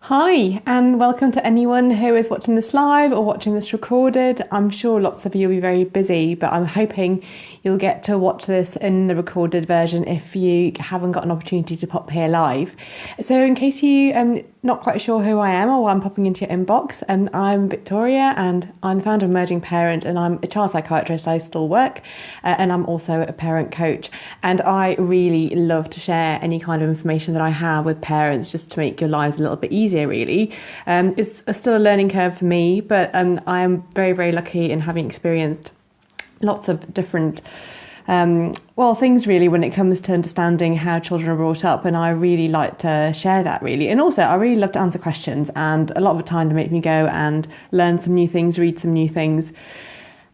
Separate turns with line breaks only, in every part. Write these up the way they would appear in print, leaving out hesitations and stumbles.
Hi, and welcome to anyone who is watching this live or watching this recorded. I'm sure lots of you will be very busy, but I'm hoping you'll get to watch this in the recorded version if you haven't got an opportunity to pop here live. So in case you not quite sure who I am or why I'm popping into your inbox, I'm Victoria and I'm the founder of Emerging Parent, and I'm a child psychiatrist. I still work and I'm also a parent coach, and I really love to share any kind of information that I have with parents just to make your lives a little bit easier really. It's still a learning curve for me, but I am very, very lucky in having experienced lots of different things really when it comes to understanding how children are brought up, and I really like to share that really. And also I really love to answer questions, and a lot of the time they make me go and learn some new things, read some new things,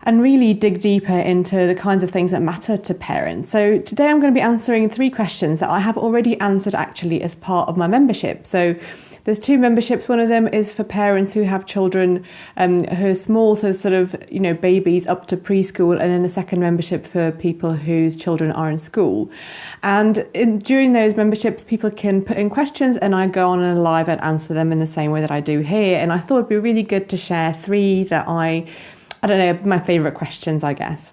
and really dig deeper into the kinds of things that matter to parents. So today I'm going to be answering 3 questions that I have already answered actually as part of my membership. So there's 2 memberships. One of them is for parents who have children who are small, so sort of, babies up to preschool, and then a second membership for people whose children are in school. And during those memberships, people can put in questions, and I go on and live and answer them in the same way that I do here. And I thought it'd be really good to share 3 that I don't know, my favourite questions, I guess.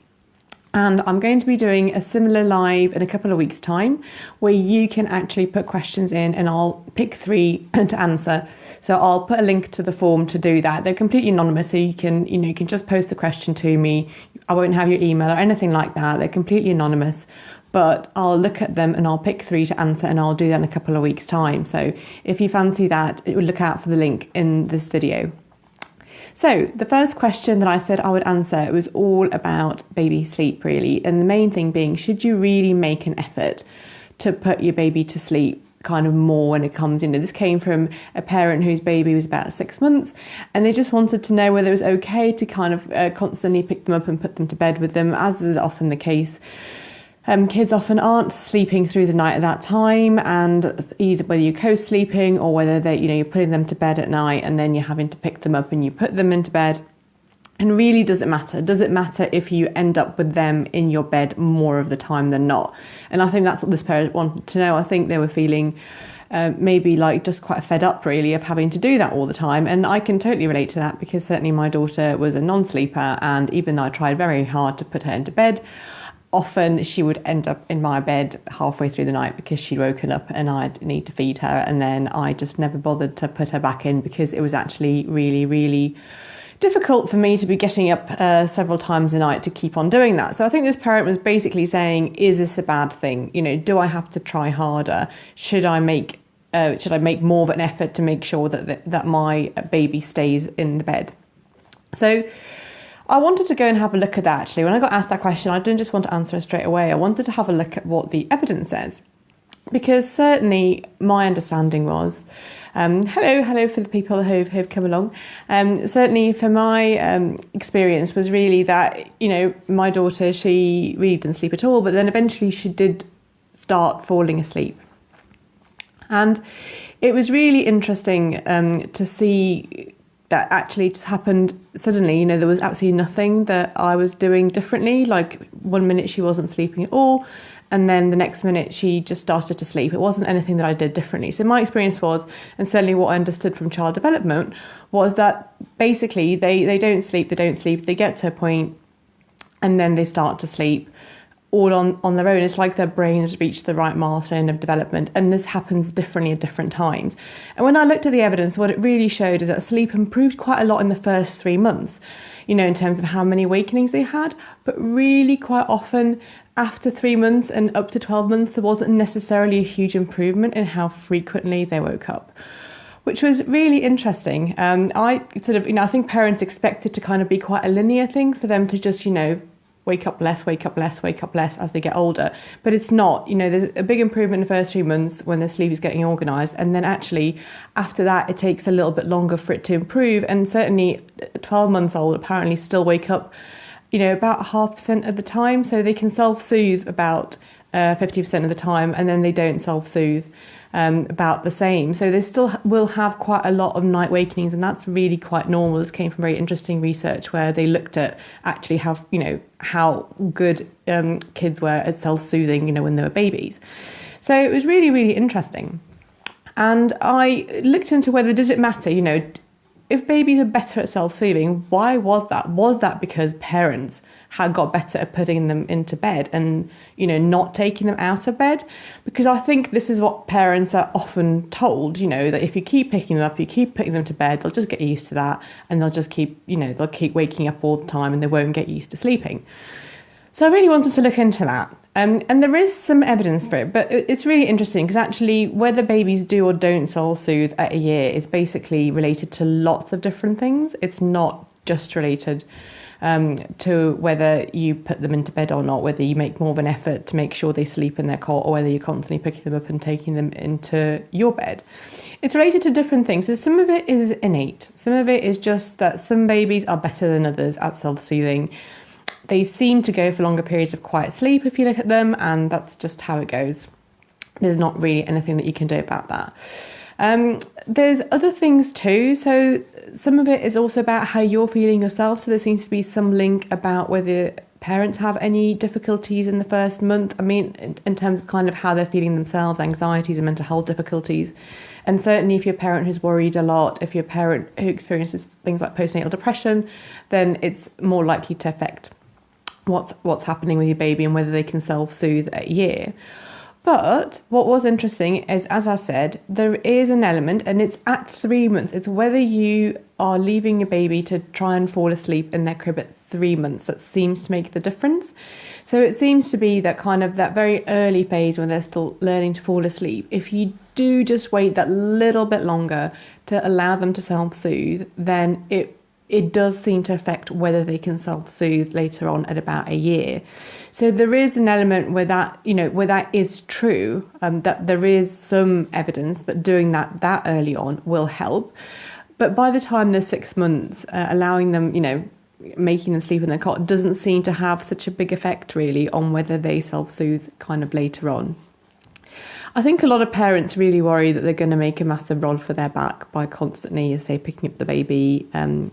And I'm going to be doing a similar live in a couple of weeks' time where you can actually put questions in and I'll pick 3 to answer. So I'll put a link to the form to do that. They're completely anonymous, so you can just post the question to me. I won't have your email or anything like that. They're completely anonymous, but I'll look at them and I'll pick 3 to answer, and I'll do that in a couple of weeks' time. So if you fancy that, look out for the link in this video. So the first question that I said I would answer, it was all about baby sleep really. And the main thing being, should you really make an effort to put your baby to sleep kind of more when it comes, this came from a parent whose baby was about 6 months, and they just wanted to know whether it was okay to kind of constantly pick them up and put them to bed with them, as is often the case. Kids often aren't sleeping through the night at that time, and either whether you're co-sleeping or whether they, you're putting them to bed at night and then you're having to pick them up and you put them into bed. And really, does it matter? Does it matter if you end up with them in your bed more of the time than not? And I think that's what this parent wanted to know. I think they were feeling maybe like just quite fed up really of having to do that all the time. And I can totally relate to that, because certainly my daughter was a non-sleeper, and even though I tried very hard to put her into bed, often she would end up in my bed halfway through the night because she'd woken up and I'd need to feed her, and then I just never bothered to put her back in because it was actually really, really difficult for me to be getting up several times a night to keep on doing that. So I think this parent was basically saying, is this a bad thing? Do I have to try harder? Should I make more of an effort to make sure that my baby stays in the bed? So I wanted to go and have a look at that actually. When I got asked that question, I didn't just want to answer it straight away. I wanted to have a look at what the evidence says, because certainly my understanding was, hello for the people who've come along. Certainly for my experience was really that, my daughter, she really didn't sleep at all, but then eventually she did start falling asleep. And it was really interesting to see that actually just happened suddenly. There was absolutely nothing that I was doing differently. Like 1 minute she wasn't sleeping at all, and then the next minute she just started to sleep. It wasn't anything that I did differently. So my experience was, and certainly what I understood from child development, was that basically they don't sleep, they get to a point and then they start to sleep all on their own. It's like their brain has reached the right milestone of development, and this happens differently at different times. And when I looked at the evidence, what it really showed is that sleep improved quite a lot in the first 3 months, in terms of how many awakenings they had, but really quite often after 3 months and up to 12 months, there wasn't necessarily a huge improvement in how frequently they woke up, which was really interesting. I think parents expect it to kind of be quite a linear thing for them to just, wake up less as they get older. But it's not. There's a big improvement in the first 3 months when their sleep is getting organised, and then actually after that it takes a little bit longer for it to improve. And certainly 12 months old apparently still wake up about 0.5% of the time, so they can self-soothe about 50% of the time, and then they don't self-soothe about the same. So they still will have quite a lot of night wakenings, and that's really quite normal. This came from very interesting research where they looked at actually how good kids were at self-soothing, when they were babies. So it was really, really interesting. And I looked into whether, does it matter, if babies are better at self-soothing, why was that? Was that because parents had got better at putting them into bed and, not taking them out of bed? Because I think this is what parents are often told, that if you keep picking them up, you keep putting them to bed, they'll just get used to that, and they'll just keep, they'll keep waking up all the time and they won't get used to sleeping. So I really wanted to look into that. And there is some evidence for it, but it's really interesting because actually whether babies do or don't self-soothe at a year is basically related to lots of different things. It's not just related to whether you put them into bed or not, whether you make more of an effort to make sure they sleep in their cot, or whether you're constantly picking them up and taking them into your bed. It's related to different things. So some of it is innate. Some of it is just that some babies are better than others at self-soothing. They seem to go for longer periods of quiet sleep if you look at them, and that's just how it goes. There's not really anything that you can do about that. There's other things too. So some of it is also about how you're feeling yourself. So there seems to be some link about whether parents have any difficulties in the first month. I mean, in terms of kind of how they're feeling themselves, anxieties and mental health difficulties. And certainly if you're a parent who's worried a lot, if you're a parent who experiences things like postnatal depression, then it's more likely to affect what's happening with your baby and whether they can self-soothe at a year. But what was interesting is, as I said, there is an element, and it's at 3 months. It's whether you are leaving your baby to try and fall asleep in their crib at 3 months that seems to make the difference. So it seems to be that kind of that very early phase when they're still learning to fall asleep. If you do just wait that little bit longer to allow them to self-soothe, then it does seem to affect whether they can self-soothe later on at about a year. So there is an element where that, where that is true, that there is some evidence that doing that early on will help. But by the time they're 6 months, allowing them, making them sleep in their cot doesn't seem to have such a big effect really on whether they self-soothe kind of later on. I think a lot of parents really worry that they're going to make a massive rod for their back by constantly, say, picking up the baby, and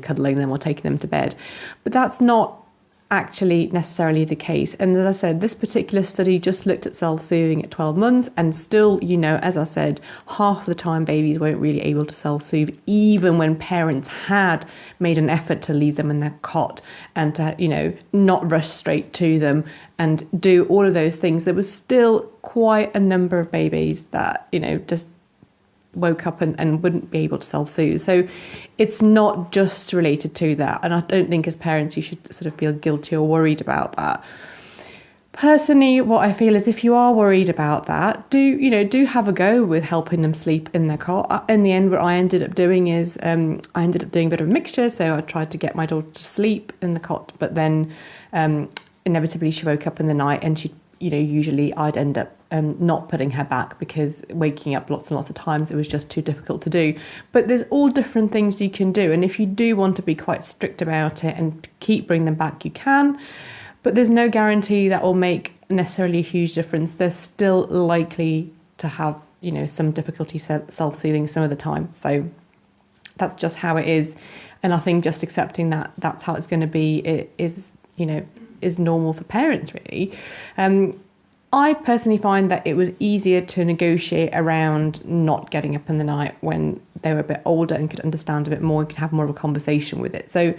cuddling them or taking them to bed. But that's not actually necessarily the case. And as I said, this particular study just looked at self-soothing at 12 months, and still, as I said, half of the time babies weren't really able to self-soothe, even when parents had made an effort to leave them in their cot and to, not rush straight to them and do all of those things. There was still quite a number of babies that, just woke up and wouldn't be able to self-soothe. So it's not just related to that. And I don't think as parents you should sort of feel guilty or worried about that. Personally, what I feel is if you are worried about that, do have a go with helping them sleep in their cot. In the end, what I ended up doing is I ended up doing a bit of a mixture. So I tried to get my daughter to sleep in the cot, but then inevitably she woke up in the night, and she usually I'd end up not putting her back because waking up lots and lots of times it was just too difficult to do. But there's all different things you can do, and if you do want to be quite strict about it and keep bringing them back, you can. But there's no guarantee that will make necessarily a huge difference. They're still likely to have some difficulty self-soothing some of the time. So that's just how it is, and I think just accepting that that's how it's going to be is normal for parents really. I personally find that it was easier to negotiate around not getting up in the night when they were a bit older and could understand a bit more and could have more of a conversation with it. So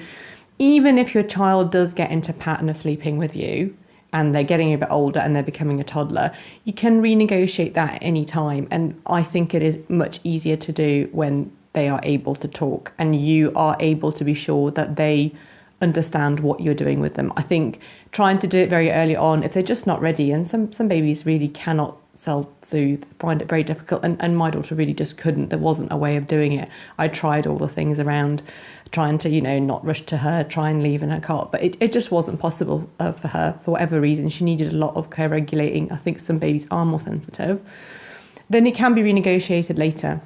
even if your child does get into a pattern of sleeping with you and they're getting a bit older and they're becoming a toddler, you can renegotiate that at any time. And I think it is much easier to do when they are able to talk and you are able to be sure that they understand what you're doing with them. I think trying to do it very early on, if they're just not ready, and some babies really cannot self-soothe, find it very difficult, and my daughter really just couldn't. There wasn't a way of doing it. I tried all the things around trying to, not rush to her, try and leave in her cot, but it just wasn't possible for her for whatever reason. She needed a lot of co-regulating. I think some babies are more sensitive. Then it can be renegotiated later.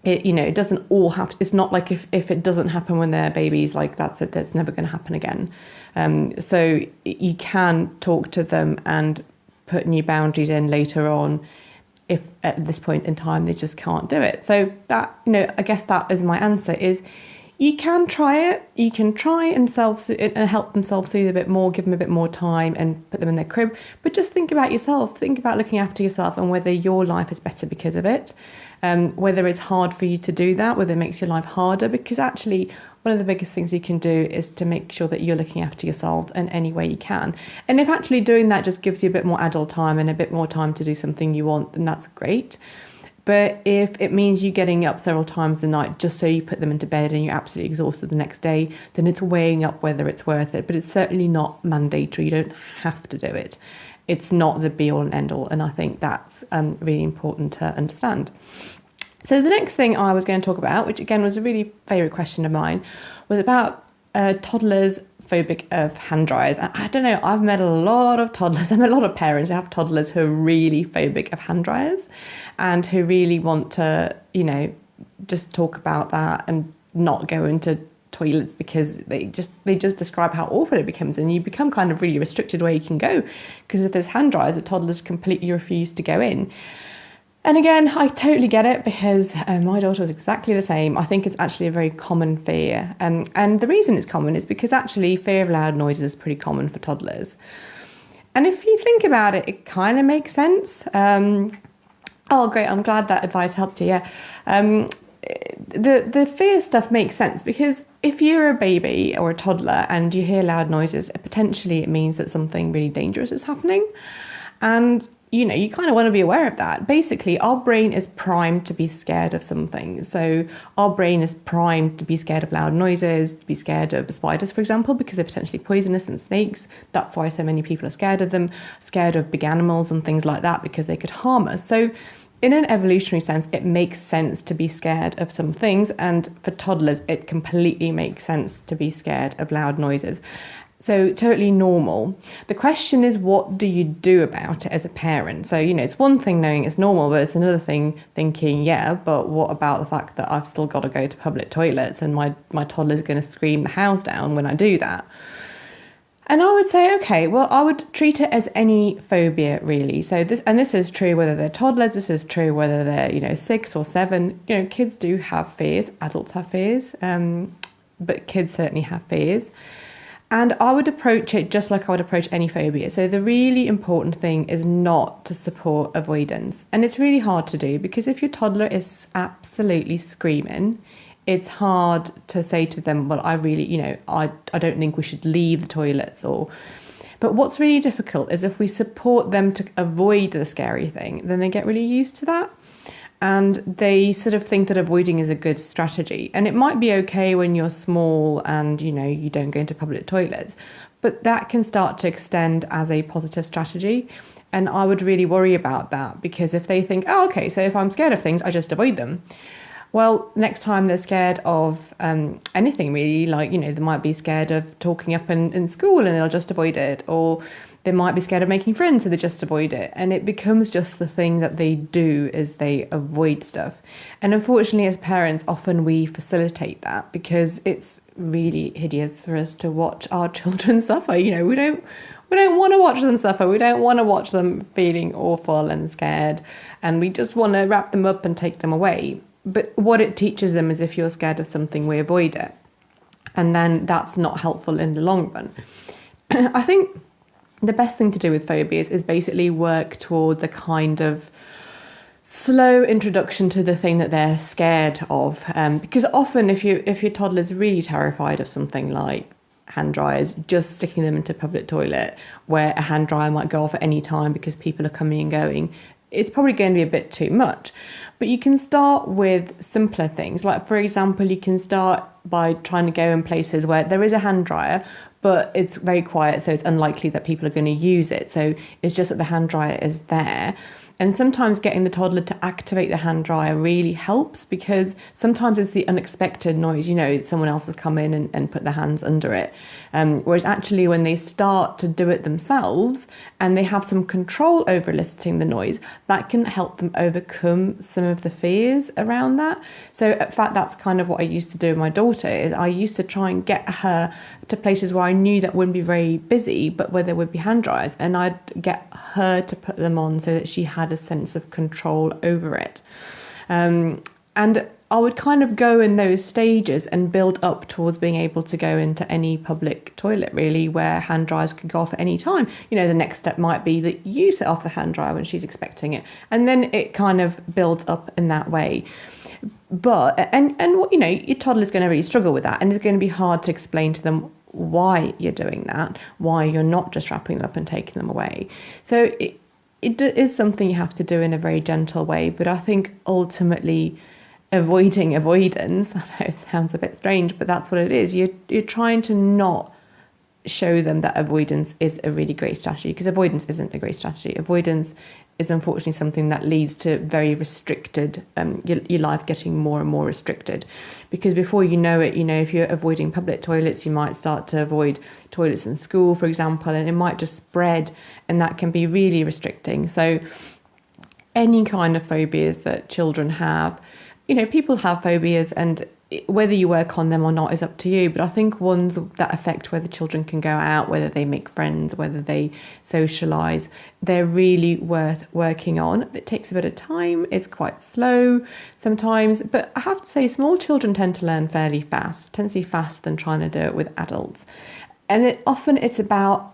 It doesn't all happen. It's not like if it doesn't happen when they're babies, like that's it, that's never going to happen again. So you can talk to them and put new boundaries in later on if at this point in time they just can't do it. So that, I guess that is my answer is, You can try it. You can try and help them self-soothe a bit more, give them a bit more time and put them in their crib. But just think about yourself. Think about looking after yourself and whether your life is better because of it. Whether it's hard for you to do that, whether it makes your life harder. Because actually, one of the biggest things you can do is to make sure that you're looking after yourself in any way you can. And if actually doing that just gives you a bit more adult time and a bit more time to do something you want, then that's great. But if it means you getting up several times a night just so you put them into bed and you're absolutely exhausted the next day, then it's weighing up whether it's worth it. But it's certainly not mandatory. You don't have to do it. It's not the be all and end all. And I think that's really important to understand. So the next thing I was going to talk about, which again was a really favourite question of mine, was about toddlers phobic of hand dryers. I don't know, I've met a lot of toddlers, I've met a lot of parents who have toddlers who are really phobic of hand dryers and who really want to, just talk about that and not go into toilets because they just describe how awful it becomes, and you become kind of really restricted where you can go, because if there's hand dryers, the toddlers completely refuse to go in. And again, I totally get it, because my daughter was exactly the same. I think it's actually a very common fear. And the reason it's common is because actually fear of loud noises is pretty common for toddlers. And if you think about it, it kind of makes sense. Oh, great. I'm glad that advice helped you. Yeah. The fear stuff makes sense, because if you're a baby or a toddler and you hear loud noises, potentially it means that something really dangerous is happening. And you kind of want to be aware of that. Basically, our brain is primed to be scared of something. So our brain is primed to be scared of loud noises, to be scared of spiders, for example, because they're potentially poisonous, and snakes. That's why so many people are scared of them, scared of big animals and things like that, because they could harm us. So in an evolutionary sense, it makes sense to be scared of some things. And for toddlers, it completely makes sense to be scared of loud noises. So totally normal. The question is, what do you do about it as a parent? So, it's one thing knowing it's normal, but it's another thing thinking, yeah, but what about the fact that I've still got to go to public toilets and my toddler's going to scream the house down when I do that? And I would say, okay, well, I would treat it as any phobia, really. So this is true whether they're toddlers, this is true whether they're, 6 or 7. Kids do have fears, adults have fears, but kids certainly have fears. And I would approach it just like I would approach any phobia. So the really important thing is not to support avoidance. And it's really hard to do, because if your toddler is absolutely screaming, it's hard to say to them, well, I really, I don't think we should leave the toilets. But what's really difficult is if we support them to avoid the scary thing, then they get really used to that. And they sort of think that avoiding is a good strategy. And it might be okay when you're small and, you don't go into public toilets, but that can start to extend as a positive strategy. And I would really worry about that, because if they think, oh, okay, so if I'm scared of things, I just avoid them. Well, next time they're scared of anything really, like, they might be scared of talking up in school and they'll just avoid it. Or they might be scared of making friends, so they just avoid it. And it becomes just the thing that they do, is they avoid stuff. And unfortunately, as parents, often we facilitate that, because it's really hideous for us to watch our children suffer. We don't want to watch them suffer. We don't want to watch them feeling awful and scared. And we just want to wrap them up and take them away. But what it teaches them is, if you're scared of something, we avoid it. And then that's not helpful in the long run. I think the best thing to do with phobias is basically work towards a kind of slow introduction to the thing that they're scared of. Because often if your toddler is really terrified of something like hand dryers, just sticking them into a public toilet where a hand dryer might go off at any time because people are coming and going, it's probably going to be a bit too much. But you can start with simpler things. Like, for example, you can start by trying to go in places where there is a hand dryer, but it's very quiet, so it's unlikely that people are going to use it. So it's just that the hand dryer is there. And sometimes getting the toddler to activate the hand dryer really helps, because sometimes it's the unexpected noise, someone else will come in and put their hands under it. Whereas actually when they start to do it themselves and they have some control over eliciting the noise, that can help them overcome some of the fears around that. So in fact, that's kind of what I used to do with my daughter, is I used to try and get her to places where I knew that wouldn't be very busy, but where there would be hand dryers, and I'd get her to put them on so that she had a sense of control over it. And I would kind of go in those stages and build up towards being able to go into any public toilet, really, where hand dryers could go off at any time. The next step might be that you set off the hand dryer when she's expecting it. And then it kind of builds up in that way. But, and your toddler's going to really struggle with that. And it's going to be hard to explain to them why you're doing that, why you're not just wrapping them up and taking them away. So it is something you have to do in a very gentle way. But I think ultimately, avoiding avoidance, I know it sounds a bit strange, but that's what it is. You're trying to not show them that avoidance is a really great strategy, because avoidance isn't a great strategy. Avoidance is unfortunately something that leads to very restricted, your life getting more and more restricted, because before you know it, if you're avoiding public toilets, you might start to avoid toilets in school, for example, and it might just spread, and that can be really restricting. So any kind of phobias that children have, people have phobias, and whether you work on them or not is up to you. But I think ones that affect whether children can go out, whether they make friends, whether they socialise, they're really worth working on. It takes a bit of time. It's quite slow sometimes. But I have to say, small children tend to learn fairly fast, tend to be faster than trying to do it with adults. And often it's about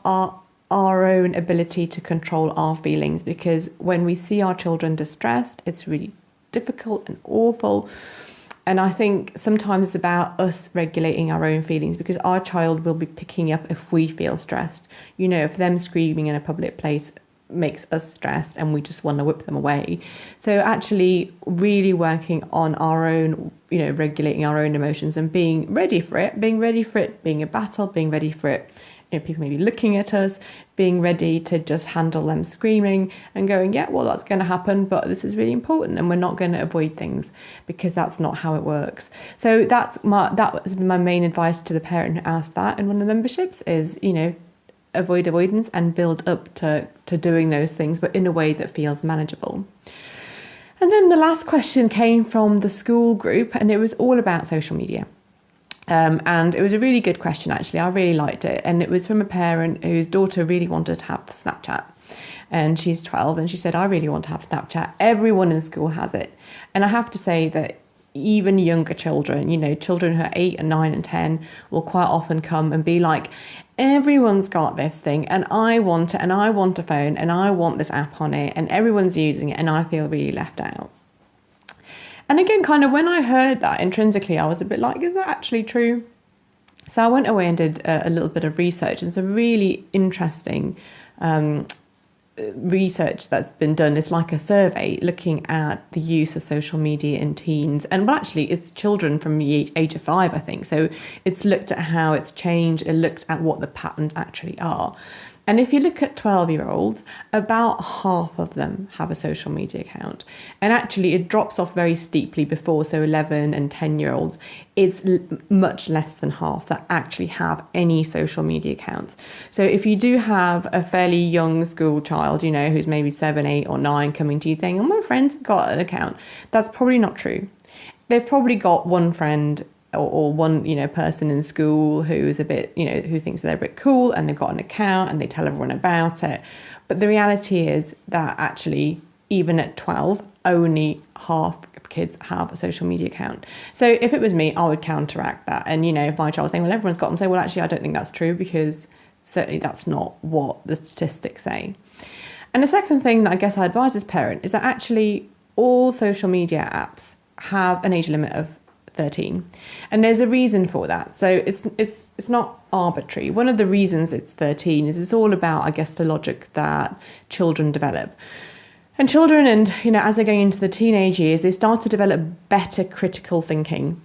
our own ability to control our feelings, because when we see our children distressed, it's really difficult and awful. And I think sometimes it's about us regulating our own feelings, because our child will be picking up if we feel stressed. If them screaming in a public place makes us stressed and we just want to whip them away. So actually really working on our own, regulating our own emotions and being ready for it, being a battle, being ready for it. People may be looking at us, being ready to just handle them screaming and going, yeah, well, that's going to happen, but this is really important, and we're not going to avoid things, because that's not how it works. So that was my main advice to the parent who asked that in one of the memberships is, avoid avoidance and build up to doing those things, but in a way that feels manageable. And then the last question came from the school group, and it was all about social media. And it was a really good question, actually. I really liked it. And it was from a parent whose daughter really wanted to have Snapchat. And she's 12, and she said, I really want to have Snapchat. Everyone in school has it. And I have to say that even younger children, children who are 8 and 9 and 10 will quite often come and be like, everyone's got this thing, and I want it, and I want a phone, and I want this app on it, and everyone's using it, and I feel really left out. And again, kind of when I heard that intrinsically, I was a bit like, is that actually true? So I went away and did a little bit of research, and some really interesting research that's been done. It's like a survey looking at the use of social media in teens, and well, actually it's children from the age of 5, I think. So it's looked at how it's changed, it looked at what the patterns actually are. And if you look at 12-year-olds, about half of them have a social media account. And actually it drops off very steeply before, so 11 and 10-year-olds, it's much less than half that actually have any social media accounts. So if you do have a fairly young school child, who's maybe 7, 8 or 9 coming to you saying, oh, my friend's got an account, that's probably not true. They've probably got one friend or one, person in school who is a bit, who thinks they're a bit cool, and they've got an account and they tell everyone about it. But the reality is that actually, even at 12, only half of kids have a social media account. So if it was me, I would counteract that. And, if my child was saying, well, everyone's got them, say, well, actually, I don't think that's true, because certainly that's not what the statistics say. And the second thing that I guess I advise as parent is that actually all social media apps have an age limit of 13, and there's a reason for that. So it's not arbitrary. One of the reasons it's 13 is it's all about, I guess, the logic that children develop. And children, and as they're going into the teenage years, they start to develop better critical thinking.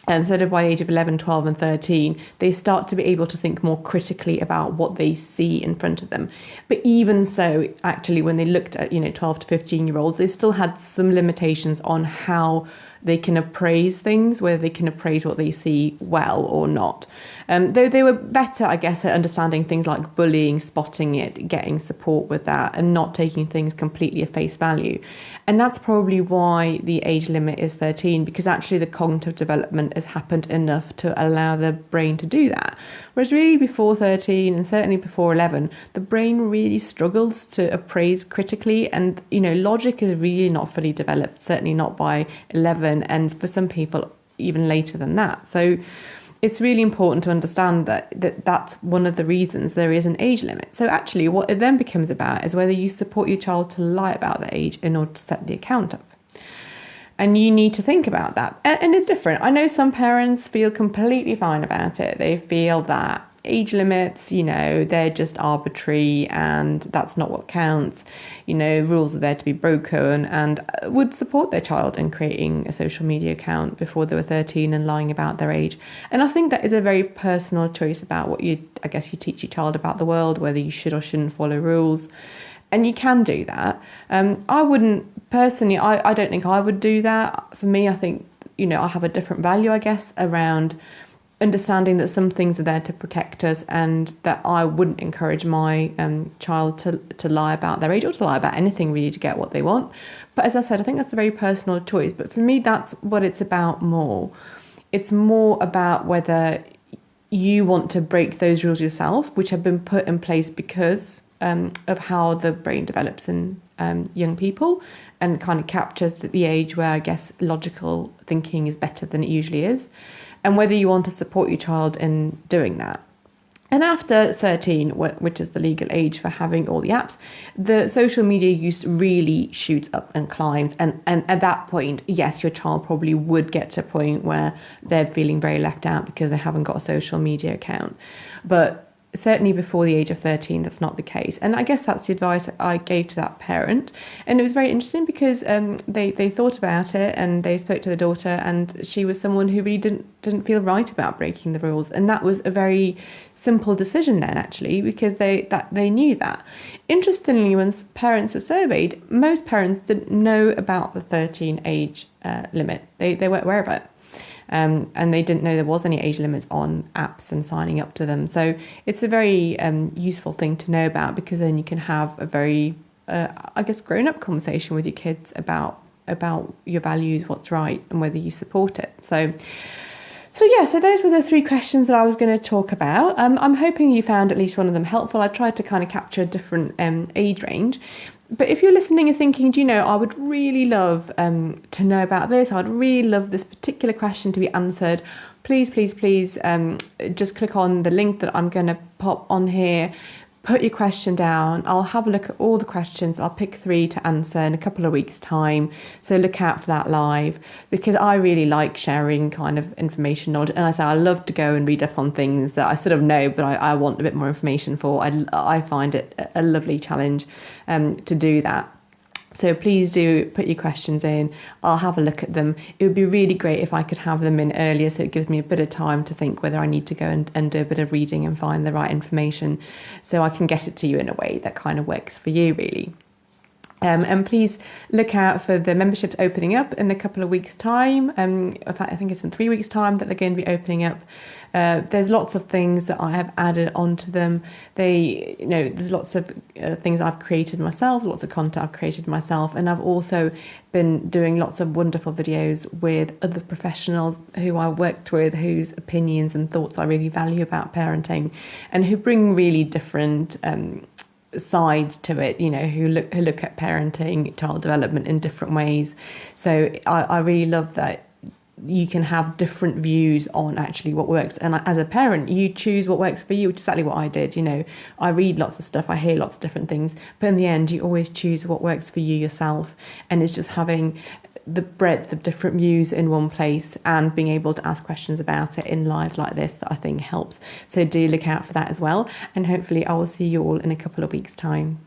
And sort of by the age of 11, 12 and 13, they start to be able to think more critically about what they see in front of them. But even so, actually, when they looked at, 12 to 15-year-olds, they still had some limitations on how they can appraise things, whether they can appraise what they see well or not. Though they were better, I guess, at understanding things like bullying, spotting it, getting support with that, and not taking things completely at face value. And that's probably why the age limit is 13, because actually the cognitive development has happened enough to allow the brain to do that. Whereas really before 13, and certainly before 11, the brain really struggles to appraise critically, and logic is really not fully developed, certainly not by 11 7, and for some people even later than that. So it's really important to understand that that's one of the reasons there is an age limit. So actually what it then becomes about is whether you support your child to lie about the age in order to set the account up. And you need to think about that. And it's different. I know some parents feel completely fine about it. They feel that age limits, they're just arbitrary and that's not what counts. Rules are there to be broken, and would support their child in creating a social media account before they were 13 and lying about their age. And I think that is a very personal choice about what you teach your child about the world, whether you should or shouldn't follow rules. And you can do that. I wouldn't personally, I don't think I would do that. For me, I think, I have a different value, I guess, around understanding that some things are there to protect us, and that I wouldn't encourage my child to lie about their age or to lie about anything really to get what they want. But as I said, I think that's a very personal choice. But for me, that's what it's about more. It's more about whether you want to break those rules yourself, which have been put in place because of how the brain develops in young people, and kind of captures the age where I guess logical thinking is better than it usually is, and whether you want to support your child in doing that. And after 13, which is the legal age for having all the apps, the social media use really shoots up and climbs. And at that point, yes, your child probably would get to a point where they're feeling very left out because they haven't got a social media account. But certainly before the age of 13, that's not the case. And I guess that's the advice that I gave to that parent. And it was very interesting because they thought about it and they spoke to the daughter, and she was someone who really didn't feel right about breaking the rules. And that was a very simple decision then, actually, because they knew that. Interestingly, when parents were surveyed, most parents didn't know about the 13 age limit. They weren't aware of it. And they didn't know there was any age limits on apps and signing up to them. So it's a very useful thing to know about, because then you can have a very, grown-up conversation with your kids about your values, what's right, and whether you support it. So those were the 3 questions that I was going to talk about. I'm hoping you found at least one of them helpful. I tried to kind of capture a different age range. But if you're listening and thinking, I would really love to know about this, I'd really love this particular question to be answered, please, just click on the link that I'm going to pop on here. Put your question down. I'll have a look at all the questions. I'll pick 3 to answer in a couple of weeks' time. So look out for that live, because I really like sharing kind of information, knowledge. And I love to go and read up on things that I sort of know, but I want a bit more information for. I find it a lovely challenge to do that. So please do put your questions in. I'll have a look at them. It would be really great if I could have them in earlier, so it gives me a bit of time to think whether I need to go and do a bit of reading and find the right information, so I can get it to you in a way that kind of works for you, really. And please look out for the memberships opening up in a couple of weeks' time. In fact, I think it's in 3 weeks' time that they're going to be opening up. There's lots of things that I have added onto them. There's lots of things I've created myself, lots of content I've created myself, and I've also been doing lots of wonderful videos with other professionals who I worked with, whose opinions and thoughts I really value about parenting, and who bring really different sides to it, who look at parenting, child development in different ways. So I really love that you can have different views on actually what works, and as a parent you choose what works for you, which is exactly what I did. I read lots of stuff, I hear lots of different things, but in the end you always choose what works for you yourself. And it's just having the breadth of different views in one place and being able to ask questions about it in lives like this that I think helps. So do look out for that as well, and hopefully I will see you all in a couple of weeks' time.